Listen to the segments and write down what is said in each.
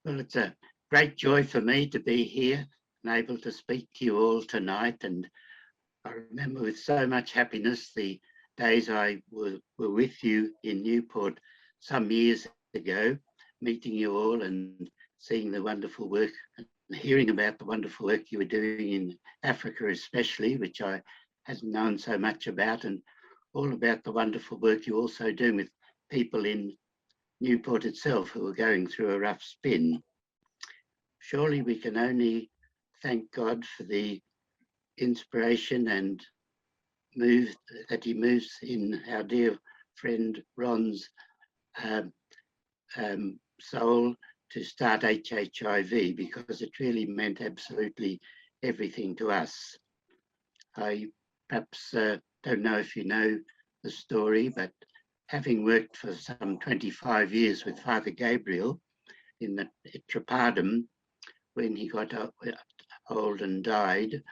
Well, it's a great joy for me to be here and able to speak to you all tonight. And I remember with so much happiness the days I were with you in Newport some years ago, meeting you all and seeing the wonderful work and hearing about the wonderful work you were doing in Africa especially, which I hadn't known so much about, and all about the wonderful work you also do with people in Newport itself who are going through a rough spin. Surely we can only thank God for the inspiration and move that he moves in our dear friend Ron's um, soul to start HHIV, because it really meant absolutely everything to us. I perhaps don't know if you know the story, but having worked for some 25 years with Father Gabriel in the Trapadum, when he got old and died,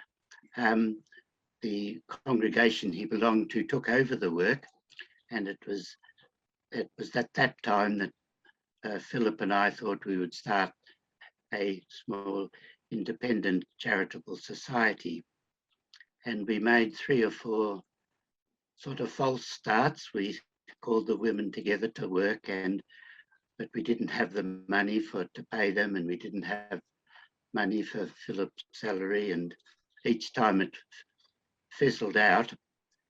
the congregation he belonged to took over the work, and it was at that time that Philip and I thought we would start a small independent charitable society. And we made 3 or 4 sort of false starts. We called the women together to work, but we didn't have the money to pay them, and we didn't have money for Philip's salary, and each time it fizzled out.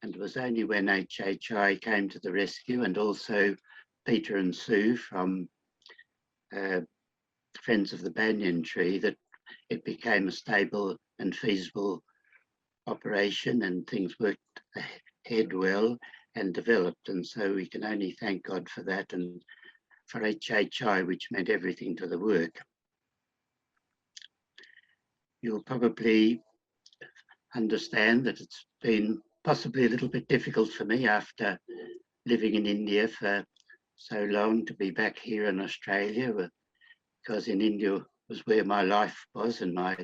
And it was only when HHI came to the rescue, and also Peter and Sue from Friends of the Banyan Tree, that it became a stable and feasible operation, and things worked ahead well and developed. And so we can only thank God for that, and for HHI, which meant everything to the work. You'll probably understand that it's been possibly a little bit difficult for me after living in India for so long to be back here in Australia, because in India was where my life was, and my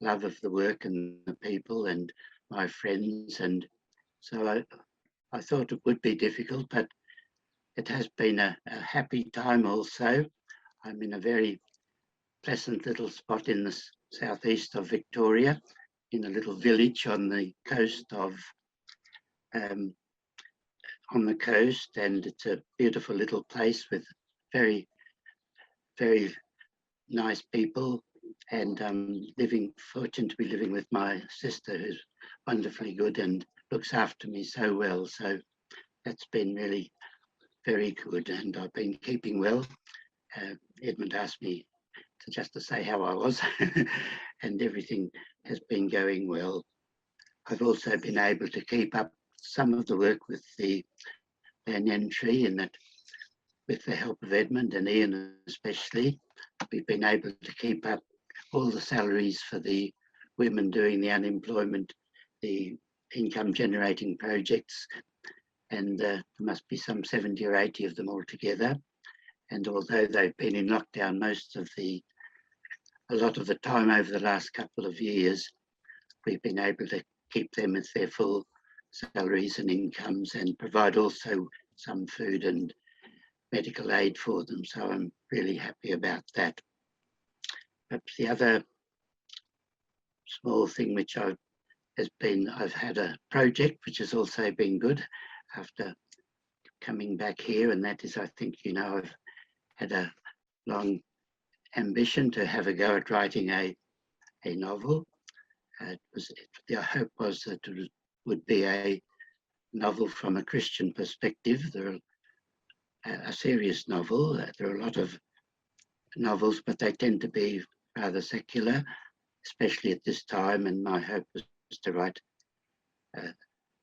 love of the work and the people and my friends. And so I thought it would be difficult, but it has been a happy time also. I'm in a very pleasant little spot in the southeast of Victoria, in a little village on the coast and it's a beautiful little place with very, very nice people, and fortunate to be living with my sister, who's wonderfully good and looks after me so well. So that's been really very good, and I've been keeping well. Edmund asked me to say how I was, and everything has been going well. I've also been able to keep up some of the work with the Banyan Tree, in that with the help of Edmund and Ian especially, we've been able to keep up all the salaries for the women doing the unemployment, the income generating projects, and there must be some 70 or 80 of them altogether. And although they've been in lockdown a lot of the time over the last couple of years, we've been able to keep them with their full salaries and incomes, and provide also some food and medical aid for them. So I'm really happy about that. Perhaps the other small thing which I've had a project which has also been good after coming back here, and that is, I think you know, I've had a long ambition to have a go at writing a novel. The hope was that it would be a novel from a Christian perspective. A serious novel. There are a lot of novels, but they tend to be rather secular, especially at this time, and my hope was to write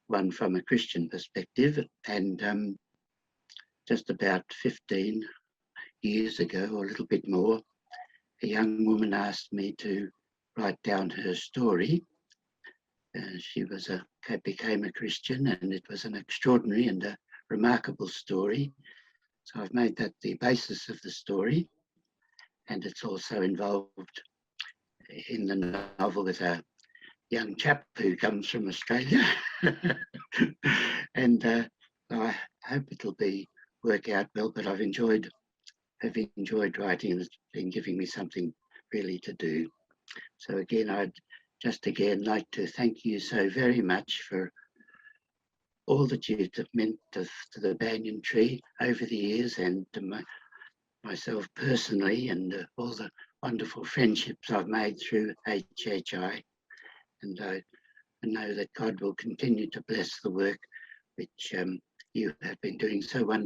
one from a Christian perspective. And just about 15 years ago, or a little bit more, a young woman asked me to write down her story. She became a Christian, and it was an extraordinary and a remarkable story. So I've made that the basis of the story, and it's also involved in the novel with a young chap who comes from Australia. And I hope it'll work out well, but I've enjoyed have enjoyed writing, and it's been giving me something really to do. So again, I'd just again like to thank you so very much for all that you've meant to the Banyan Tree over the years, and to myself personally, and all the wonderful friendships I've made through HHI. And I know that God will continue to bless the work which you have been doing so wonderfully.